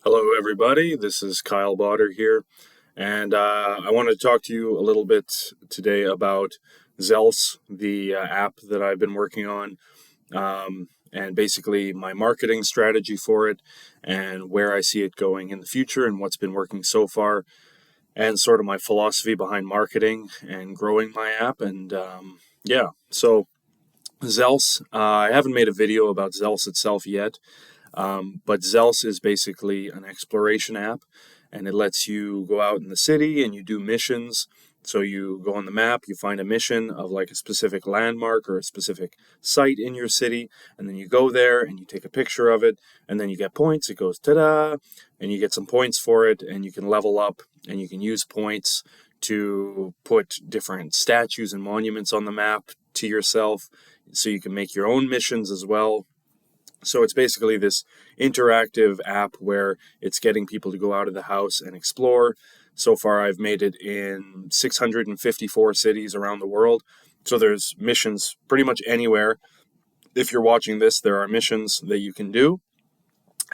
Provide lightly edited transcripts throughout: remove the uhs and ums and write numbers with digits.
Hello, everybody. This is Kyle Botter here, and I want to talk to you a little bit today about Zelse, the app that I've been working on, and basically my marketing strategy for it, and where I see it going in the future, and what's been working so far, and sort of my philosophy behind marketing and growing my app. And yeah, so Zelse, I haven't made a video about Zelse itself yet. But Zelse is basically an exploration app, and it lets you go out in the city and you do missions. So you go on the map, you find a mission of like a specific landmark or a specific site in your city, and then you go there and you take a picture of it, and then you get points. It goes ta-da, and you get some points for it, and you can level up, and you can use points to put different statues and monuments on the map to yourself, so you can make your own missions as well. So it's basically this interactive app where it's getting people to go out of the house and explore. So far, I've made it in 654 cities around the world. So there's missions pretty much anywhere. If you're watching this, there are missions that you can do.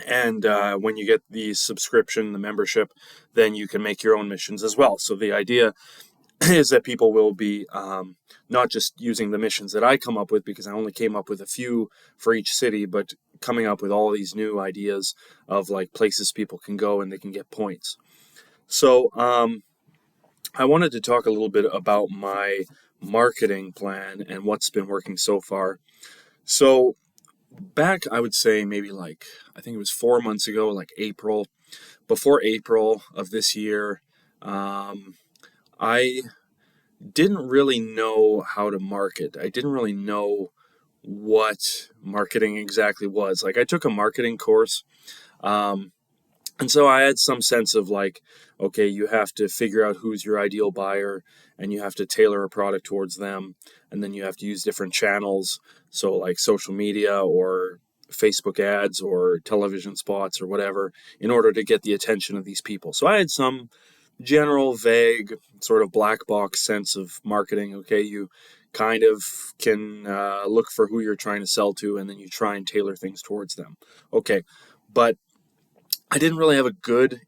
And when you get the subscription, the membership, then you can make your own missions as well. So the idea is that people will be not just using the missions that I come up with, because I only came up with a few for each city, but coming up with all these new ideas of like places people can go and they can get points. So I wanted to talk a little bit about my marketing plan and what's been working so far. So back, I would say maybe like, I think it was 4 months ago, like April, before April of this year, I didn't really know how to market. I didn't really know what marketing exactly was. Like, I took a marketing course, um, and so I had some sense of like, okay, you have to figure out who's your ideal buyer, and you have to tailor a product towards them, and then you have to use different channels, so like social media or Facebook ads or television spots or whatever, in order to get the attention of these people. So I had some general, vague, sort of black box sense of marketing. Okay, you kind of can look for who you're trying to sell to, and then you try and tailor things towards them. Okay, but I didn't really have a good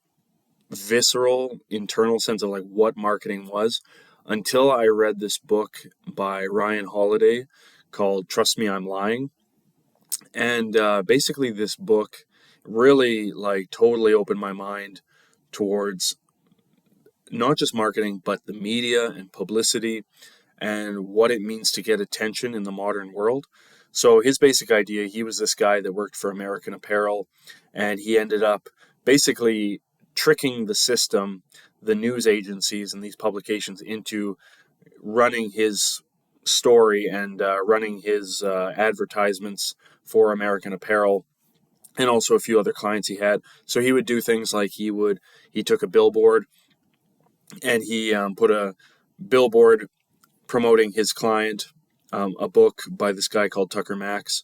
visceral internal sense of like what marketing was until I read this book by Ryan Holiday called Trust Me, I'm Lying. And basically this book really like totally opened my mind towards not just marketing, but the media and publicity and what it means to get attention in the modern world. So his basic idea, he was this guy that worked for American Apparel, and he ended up basically tricking the system, the news agencies and these publications, into running his story and running his advertisements for American Apparel, and also a few other clients he had. So he would do things like he took a billboard and he put a billboard promoting his client, a book by this guy called Tucker Max.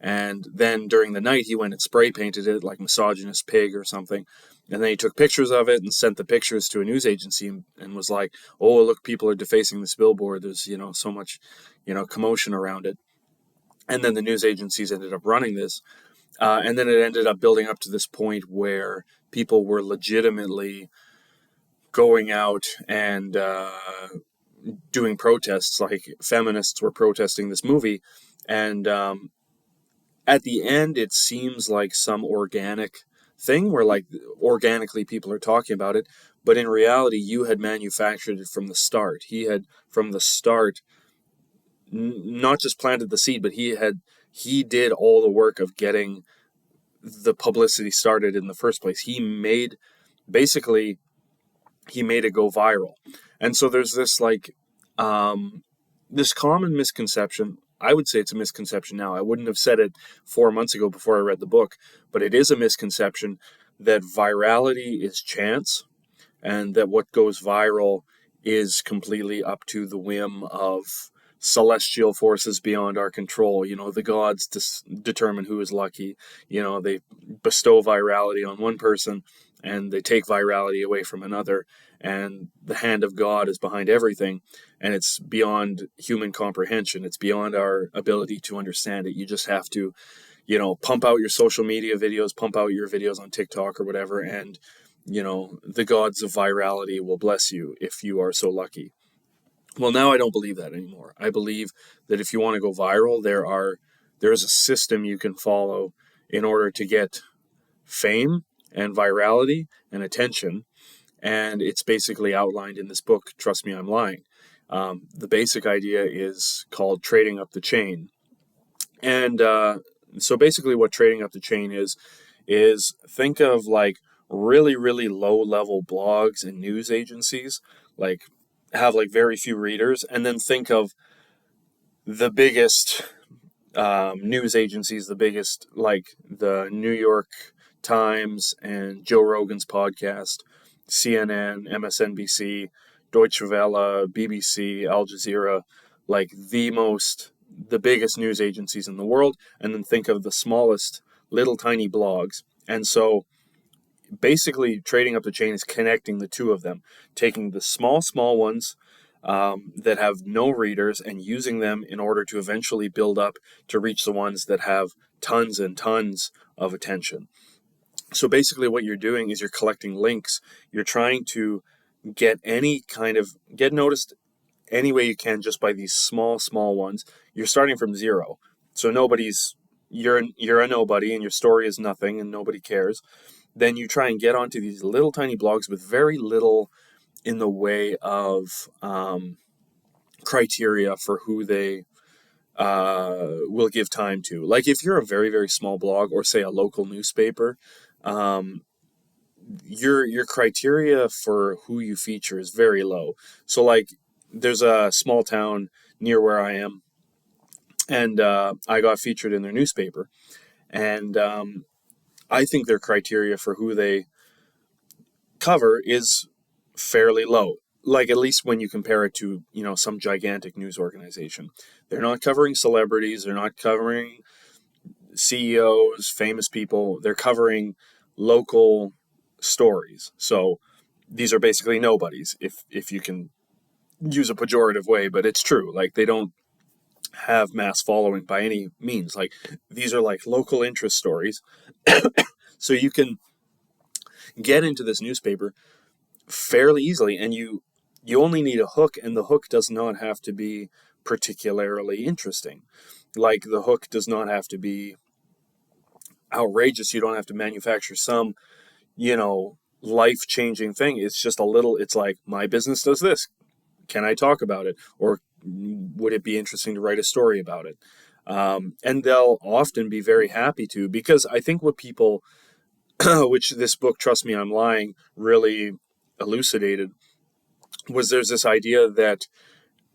And then during the night, he went and spray painted it like Misogynist Pig or something. And then he took pictures of it and sent the pictures to a news agency and was like, oh, look, people are defacing this billboard. There's, so much, commotion around it. And then the news agencies ended up running this. And then it ended up building up to this point where people were legitimately going out and doing protests, like feminists were protesting this movie. And at the end, it seems like some organic thing where like organically people are talking about it, but in reality you had manufactured it from the start. He had from the start not just planted the seed, but he did all the work of getting the publicity started in the first place. Basically he made it go viral. And so there's this like this common misconception. I would say it's a misconception now. I wouldn't have said it 4 months ago before I read the book, but it is a misconception that virality is chance, and that what goes viral is completely up to the whim of celestial forces beyond our control. The gods determine who is lucky. They bestow virality on one person and they take virality away from another. And the hand of God is behind everything. And it's beyond human comprehension. It's beyond our ability to understand it. You just have to pump out your social media videos, pump out your videos on TikTok or whatever, and, the gods of virality will bless you if you are so lucky. Well, now I don't believe that anymore. I believe that if you want to go viral, there is a system you can follow in order to get fame and virality and attention. And it's basically outlined in this book, Trust Me, I'm Lying. The basic idea is called trading up the chain. And so basically what trading up the chain is think of like really, really low level blogs and news agencies, like have like very few readers, and then think of the biggest news agencies, the biggest, like the New York Times and Joe Rogan's podcast, CNN, MSNBC, Deutsche Welle, BBC, Al Jazeera, like the biggest news agencies in the world, and then think of the smallest little tiny blogs. And so basically trading up the chain is connecting the two of them, taking the small ones that have no readers and using them in order to eventually build up to reach the ones that have tons and tons of attention. So basically what you're doing is you're collecting links. You're trying to get noticed any way you can just by these small ones. You're starting from zero. So you're a nobody and your story is nothing and nobody cares. Then you try and get onto these little tiny blogs with very little in the way of criteria for who they will give time to. Like if you're a very, very small blog or say a local newspaper, your criteria for who you feature is very low. So like there's a small town near where I am, and I got featured in their newspaper. And I think their criteria for who they cover is fairly low. Like at least when you compare it to, some gigantic news organization. They're not covering celebrities, they're not covering CEOs, famous people. They're covering local stories. So these are basically nobodies, if you can use a pejorative way, but it's true. Like they don't have mass following by any means. Like these are like local interest stories. So you can get into this newspaper fairly easily, and you only need a hook, and the hook does not have to be particularly interesting. Like the hook does not have to be outrageous. You don't have to manufacture some, life-changing thing. It's like, my business does this. Can I talk about it? Or would it be interesting to write a story about it? And they'll often be very happy to, because I think what people, which this book, Trust Me, I'm Lying, really elucidated, was there's this idea that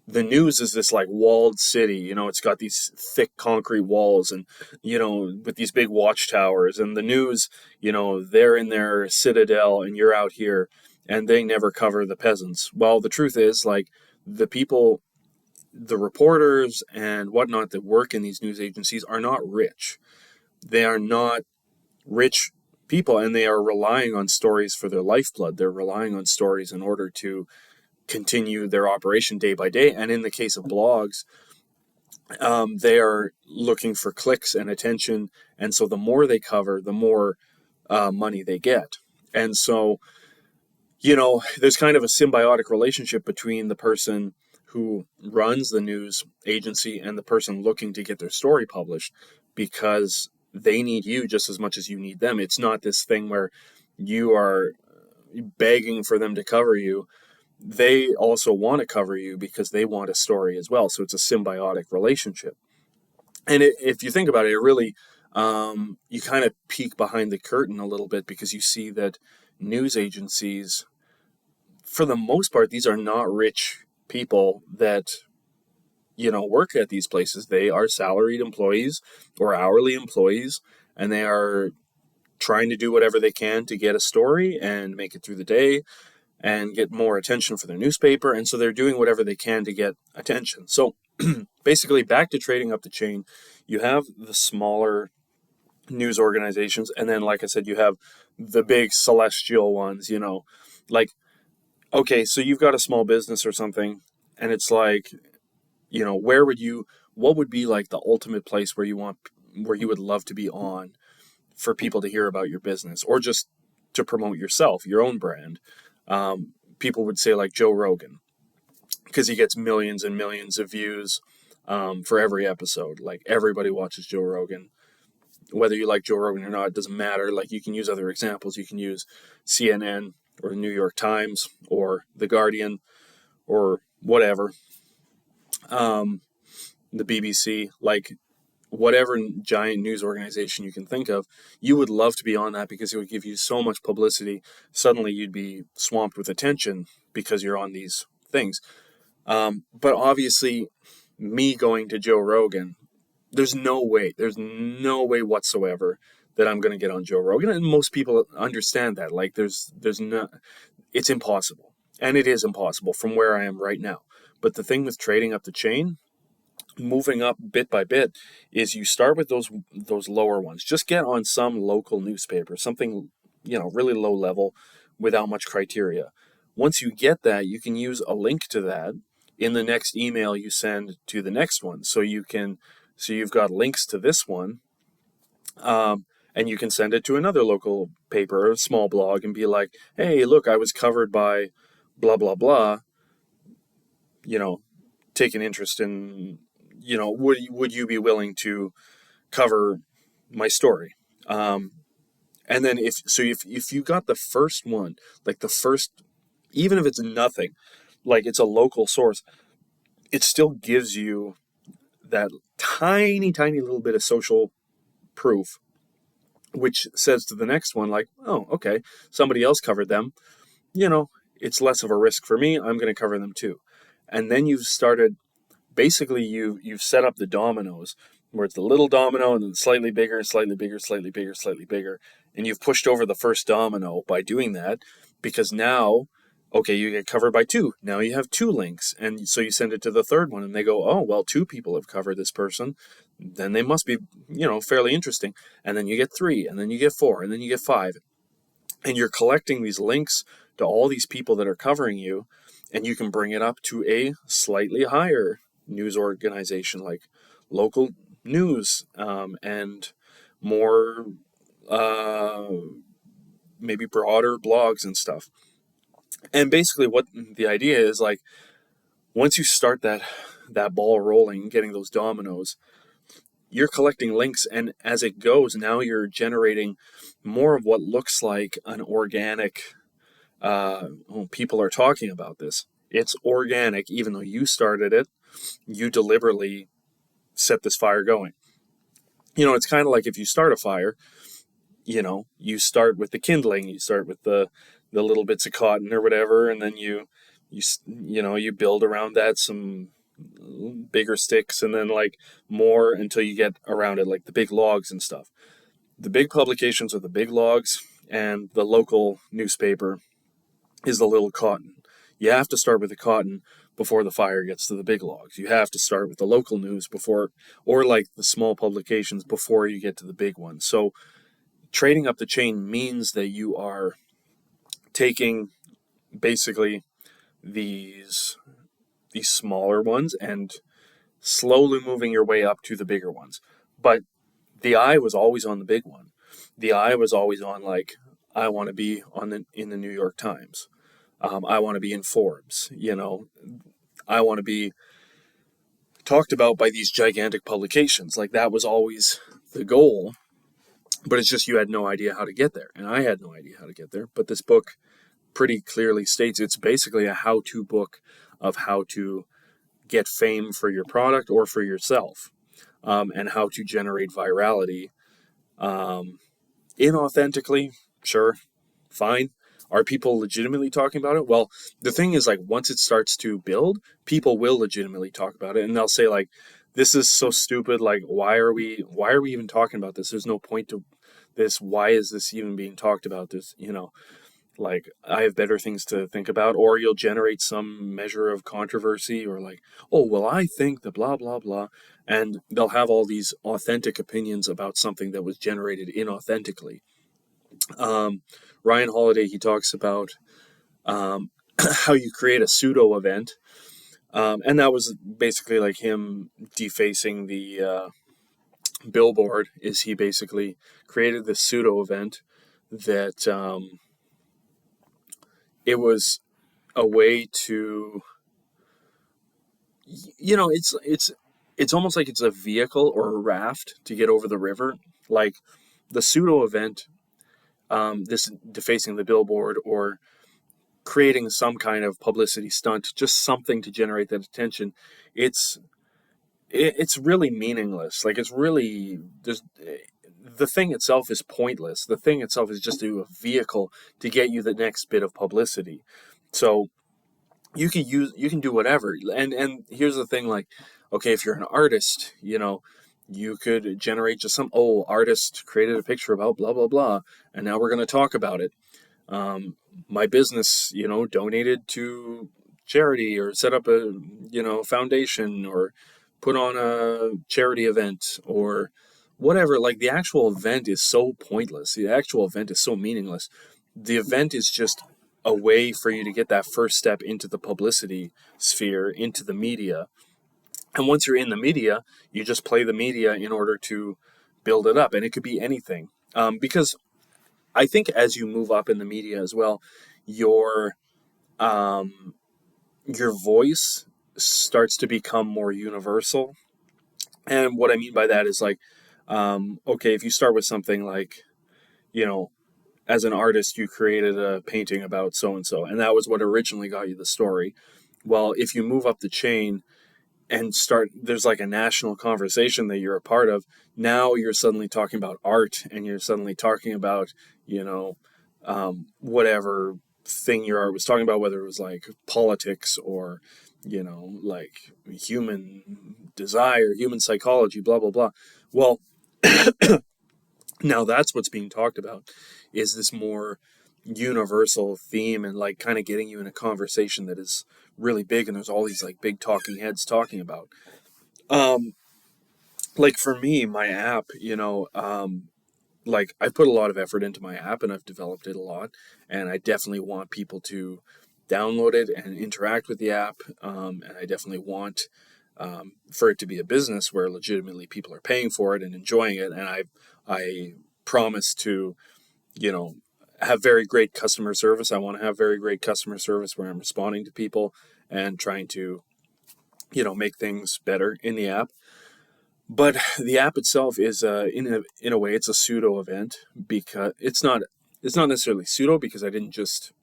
the news is this like walled city, it's got these thick concrete walls and, with these big watchtowers, and the news, they're in their citadel and you're out here, and they never cover the peasants. Well, the truth is, like, the people, the reporters and whatnot that work in these news agencies are not rich. They are not rich people, and they are relying on stories for their lifeblood. They're relying on stories in order to continue their operation day by day. And in the case of blogs, they are looking for clicks and attention. And so the more they cover, the more money they get. And so, there's kind of a symbiotic relationship between the person who runs the news agency and the person looking to get their story published, because they need you just as much as you need them. It's not this thing where you are begging for them to cover you. They also want to cover you because they want a story as well. So it's a symbiotic relationship. And if you think about it, it really, you kind of peek behind the curtain a little bit, because you see that news agencies, for the most part, these are not rich people that, work at these places. They are salaried employees or hourly employees, and they are trying to do whatever they can to get a story and make it through the day and get more attention for their newspaper. And so they're doing whatever they can to get attention. So basically, back to trading up the chain, you have the smaller news organizations, and then, like I said, you have the big celestial ones, like, okay, so you've got a small business or something, and it's like, what would be like the ultimate place where you want where you would love to be on for people to hear about your business, or just to promote yourself, your own brand? People would say like Joe Rogan, because he gets millions and millions of views for every episode. Like, everybody watches Joe Rogan. Whether you like Joe Rogan or not, it doesn't matter. Like, you can use other examples. You can use CNN or the New York Times or the Guardian or whatever, the BBC, like whatever giant news organization you can think of. You would love to be on that because it would give you so much publicity. Suddenly you'd be swamped with attention because you're on these things. But obviously, me going to Joe Rogan, there's no way whatsoever that I'm going to get on Joe Rogan. And most people understand that. Like, there's no, it's impossible. And it is impossible from where I am right now. But the thing with trading up the chain, moving up bit by bit, is you start with those lower ones. Just get on some local newspaper, something, really low level, without much criteria. Once you get that, you can use a link to that in the next email you send to the next one. So you've got links to this one, and you can send it to another local paper or a small blog and be like, hey, look, I was covered by blah blah blah. Take an interest in, would you be willing to cover my story? And then if you got the first one, like the first, even if it's nothing, like it's a local source, it still gives you that tiny, tiny little bit of social proof, which says to the next one, like, oh, okay, somebody else covered them. It's less of a risk for me. I'm going to cover them too. And then you've started, basically, you've set up the dominoes where it's the little domino and then slightly bigger, slightly bigger, slightly bigger, slightly bigger. And you've pushed over the first domino by doing that, because now, okay, you get covered by two. Now you have two links. And so you send it to the third one and they go, oh, well, two people have covered this person. Then they must be, fairly interesting. And then you get three, and then you get four, and then you get five. And you're collecting these links to all these people that are covering you, and you can bring it up to a slightly higher news organization, like local news, and more, maybe broader blogs and stuff. And basically what the idea is, like, once you start that ball rolling, getting those dominoes, you're collecting links, and as it goes, now you're generating more of what looks like an organic, people are talking about this. It's organic, even though you started it. You deliberately set this fire going. It's kind of like if you start a fire, you start with the kindling, you start with the little bits of cotton or whatever, and then you build around that some bigger sticks, and then like more until you get around it, like the big logs and stuff. The big publications are the big logs, and the local newspaper is the little cotton. You have to start with the cotton before the fire gets to the big logs. You have to start with the local news before, or like the small publications, before you get to the big ones. So trading up the chain means that you are taking basically these smaller ones and slowly moving your way up to the bigger ones. But the eye was always on the big one. The eye was always on, like, I want to be in the New York Times. I want to be in Forbes. I want to be talked about by these gigantic publications. Like, that was always the goal. But it's just you had no idea how to get there, and I had no idea how to get there. But this book pretty clearly states it's basically a how-to book of how to get fame for your product or for yourself, and how to generate virality. Inauthentically, sure, fine. Are people legitimately talking about it? Well, the thing is, like, once it starts to build, people will legitimately talk about it, and they'll say, like, this is so stupid. Like, why are we even talking about this? There's no point to this. Why is this even being talked about? Like, I have better things to think about. Or you'll generate some measure of controversy, or like, oh, well, I think the blah, blah, blah. And they'll have all these authentic opinions about something that was generated inauthentically. Ryan Holiday, he talks about how you create a pseudo event. And that was basically like him defacing the billboard is he basically created this pseudo event that it was a way to, it's almost like it's a vehicle or a raft to get over the river. Like the pseudo event, this defacing the billboard or creating some kind of publicity stunt, just something to generate that attention. It's it's really meaningless. Like it's really there's the thing itself is pointless. The thing itself is just a vehicle to get you the next bit of publicity. So you can do whatever. And here's the thing, like, okay, if you're an artist, you could generate just some, oh, artist created a picture about blah blah blah, and now we're going to talk about it. My business, donated to charity or set up a, foundation or put on a charity event or whatever. Like the actual event is so pointless. The actual event is so meaningless. The event is just a way for you to get that first step into the publicity sphere, into the media. And once you're in the media, you just play the media in order to build it up. And it could be anything. Because I think as you move up in the media as well, your um, your voice starts to become more universal. And what I mean by that is like, okay, if you start with something like, you know, as an artist, you created a painting about so and so, and that was what originally got you the story. Well, if you move up the chain and start, there's like a national conversation that you're a part of. Now you're suddenly talking about art, and you're suddenly talking about, whatever thing your art was talking about, whether it was like politics or, like human desire, human psychology, blah, blah, blah. Well, now that's what's being talked about is this more universal theme and like kind of getting you in a conversation that is really big, and there's all these like big talking heads talking about. Um, like for me, my app, like I've put a lot of effort into my app and I've developed it a lot, and I definitely want people to download it and interact with the app. And I definitely want for it to be a business where legitimately people are paying for it and enjoying it. And I promise to, you know, have very great customer service. I want to have very great customer service where I'm responding to people and trying to, make things better in the app. But the app itself is, in a way, it's a pseudo event because it's not necessarily pseudo because I didn't just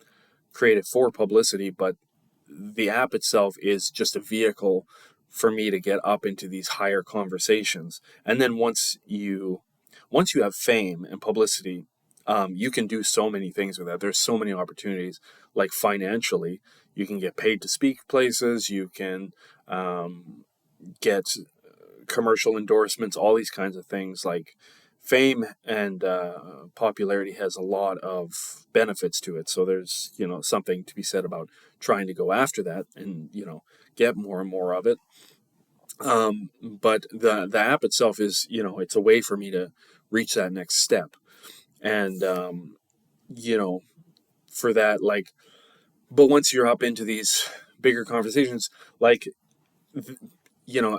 create it for publicity, but the app itself is just a vehicle for me to get up into these higher conversations. And then once you have fame and publicity, you can do so many things with that. There's so many opportunities, like financially, you can get paid to speak places, you can get commercial endorsements, all these kinds of things. Like fame and popularity has a lot of benefits to it. So there's something to be said about trying to go after that and get more and more of it. But the app itself is it's a way for me to reach that next step, and you know for that, like, but once you're up into these bigger conversations, like,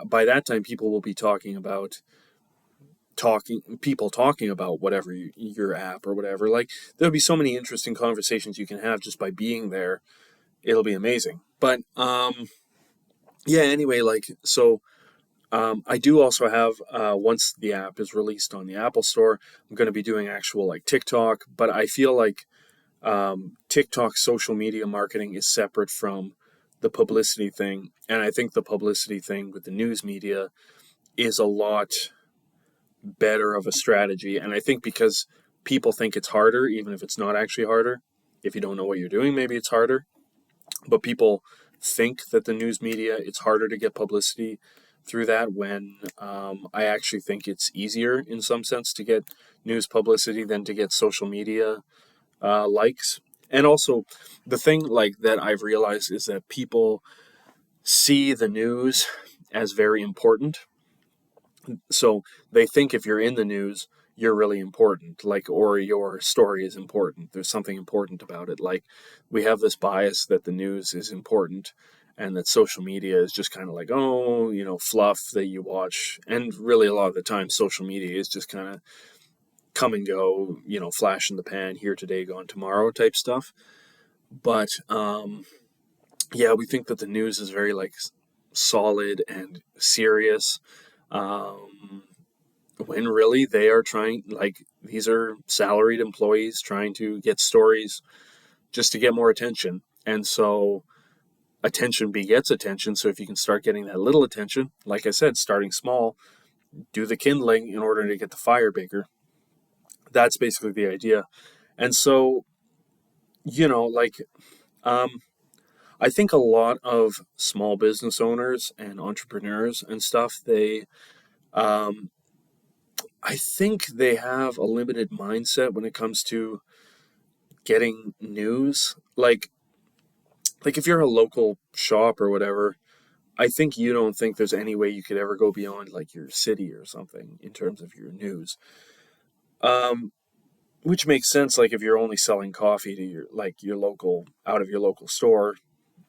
by that time people will be talking about whatever your app or whatever. Like there'll be so many interesting conversations you can have just by being there. It'll be amazing. But yeah, anyway, like, so I do also have, once the app is released on the Apple Store, I'm going to be doing actual like TikTok. But I feel like TikTok social media marketing is separate from the publicity thing. And I think the publicity thing with the news media is a lot better of a strategy. And I think because people think it's harder, even if it's not actually harder. If you don't know what you're doing, maybe it's harder. But people think that the news media, it's harder to get publicity through that, when I actually think it's easier in some sense to get news publicity than to get social media likes. And also, the thing like that I've realized is that people see the news as very important. So they think if you're in the news, you're really important, like, or your story is important. There's something important about it. Like we have this bias that the news is important, and that social media is just kind of like, oh, fluff that you watch. And really, a lot of the time, social media is just kind of come and go, flash in the pan, here today, gone tomorrow type stuff. But yeah, we think that the news is very like solid and serious. Um, when really they are trying, like, these are salaried employees trying to get stories just to get more attention. And so attention begets attention. So if you can start getting that little attention, like I said, starting small, do the kindling in order to get the fire bigger. That's basically the idea. And so, like, um, I think a lot of small business owners and entrepreneurs and stuff, um, I think they have a limited mindset when it comes to getting news. Like if you're a local shop or whatever, I think you don't think there's any way you could ever go beyond like your city or something in terms of your news. Um, which makes sense. Like if you're only selling coffee to your local out of your local store,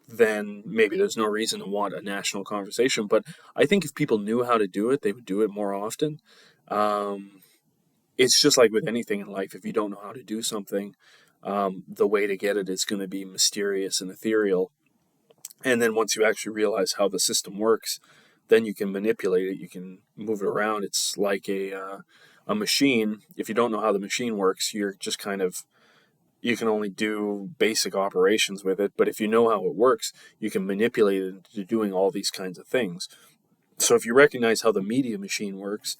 then maybe there's no reason to want a national conversation. But I think if people knew how to do it, they would do it more often. Um, it's just like with anything in life. If you don't know how to do something, the way to get it is going to be mysterious and ethereal. And then once you actually realize how the system works, then you can manipulate it. You can move it around. It's like a machine. If you don't know how the machine works, you're just kind of you can only do basic operations with it. But if you know how it works, you can manipulate it into doing all these kinds of things. So if you recognize how the media machine works,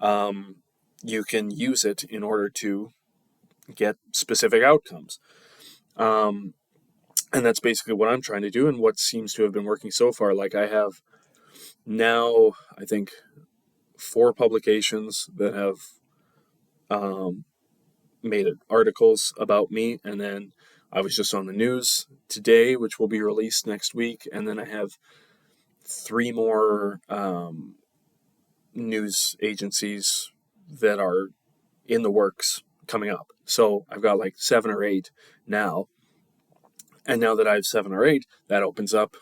um, you can use it in order to get specific outcomes. Um, and that's basically what I'm trying to do and what seems to have been working so far. Like I have now, I think, 4 publications that have um, made articles about me, and then I was just on the news today, which will be released next week, and then I have 3 more news agencies that are in the works coming up. So I've got like 7 or 8 now, and now that I have 7 or 8, that opens up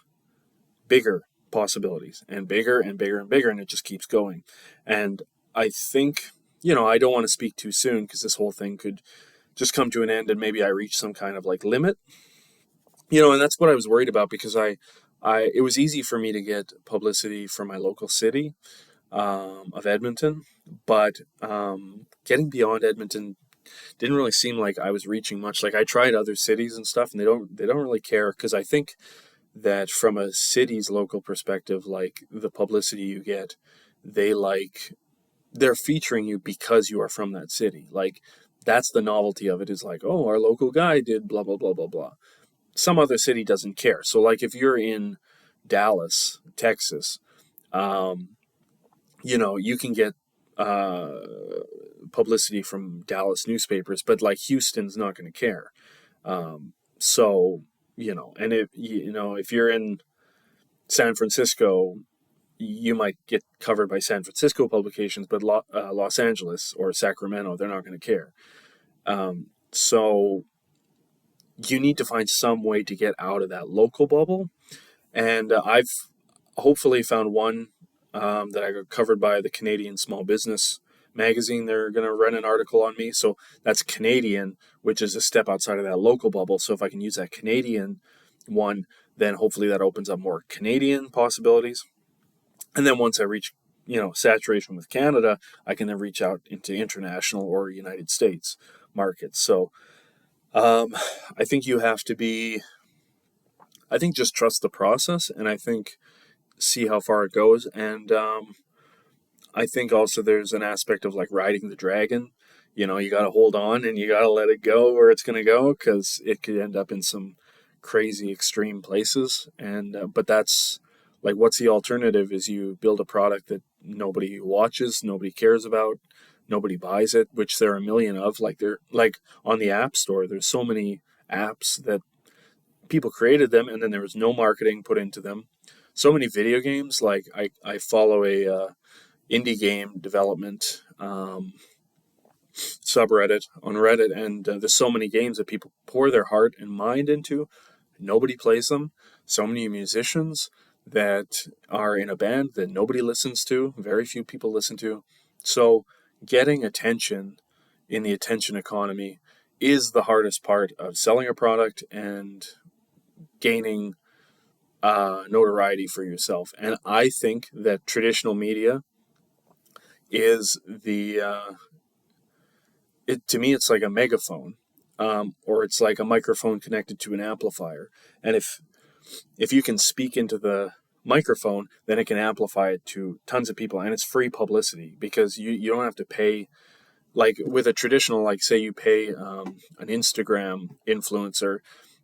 bigger possibilities and bigger and bigger and bigger, and it just keeps going. And I think, I don't want to speak too soon because this whole thing could just come to an end and maybe I reach some kind of like limit, and that's what I was worried about because it was easy for me to get publicity from my local city of Edmonton, but getting beyond Edmonton didn't really seem like I was reaching much. Like I tried other cities and stuff, and they don't really care because I think that from a city's local perspective, like the publicity you get, they're featuring you because you are from that city. Like that's the novelty of it, is like, oh, our local guy did blah blah blah blah blah. Some other city doesn't care. So like if you're in Dallas, Texas, um, you can get uh, publicity from Dallas newspapers, but like Houston's not going to care. So and if you're in San Francisco, you might get covered by San Francisco publications, but Los Angeles or Sacramento, they're not going to care. So you need to find some way to get out of that local bubble. And I've hopefully found one that I got covered by the Canadian Small Business magazine. They're going to run an article on me. So that's Canadian, which is a step outside of that local bubble. So if I can use that Canadian one, then hopefully that opens up more Canadian possibilities. And then once I reach, saturation with Canada, I can then reach out into international or United States markets. So I think you have to just trust the process, and I think see how far it goes. And I think also there's an aspect of like riding the dragon. You got to hold on and you got to let it go where it's going to go, because it could end up in some crazy extreme places. And but that's like, what's the alternative? Is you build a product that nobody watches, nobody cares about, nobody buys it, which there are a million of. Like on the App Store, there's so many apps that people created them and then there was no marketing put into them. So many video games. Like I follow a indie game development subreddit on Reddit, and there's so many games that people pour their heart and mind into. nobody plays them. So many musicians that are in a band that nobody listens to, very few people listen to. So getting attention in the attention economy is the hardest part of selling a product and gaining notoriety for yourself. And I think that traditional media is to me, it's like a megaphone, or it's like a microphone connected to an amplifier. And if you can speak into the microphone, then it can amplify it to tons of people, and it's free publicity because you don't have to pay. Like with a traditional, like say you pay an Instagram influencer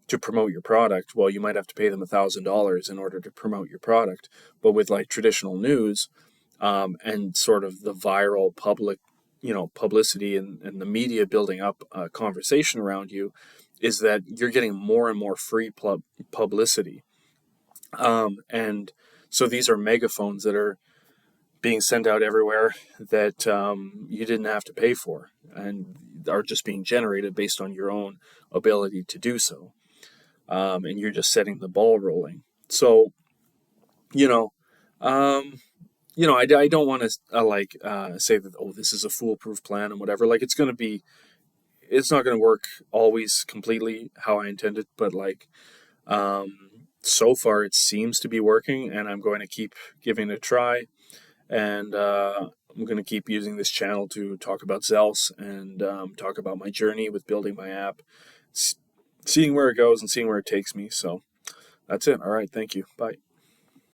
to promote your product, well, you might have to pay them $1,000 in order to promote your product. But with like traditional news, and sort of the viral publicity and the media building up a conversation around you, is that you're getting more and more free publicity. And so these are megaphones that are being sent out everywhere that you didn't have to pay for, and are just being generated based on your own ability to do so. And you're just setting the ball rolling. So, you know, um, I don't want to say that, oh, this is a foolproof plan and whatever. Like it's not going to work always completely how I intended, but like so far it seems to be working, and I'm going to keep giving it a try. And I'm going to keep using this channel to talk about Zelse and talk about my journey with building my app, seeing where it goes and seeing where it takes me. So that's it. All right. Thank you. Bye.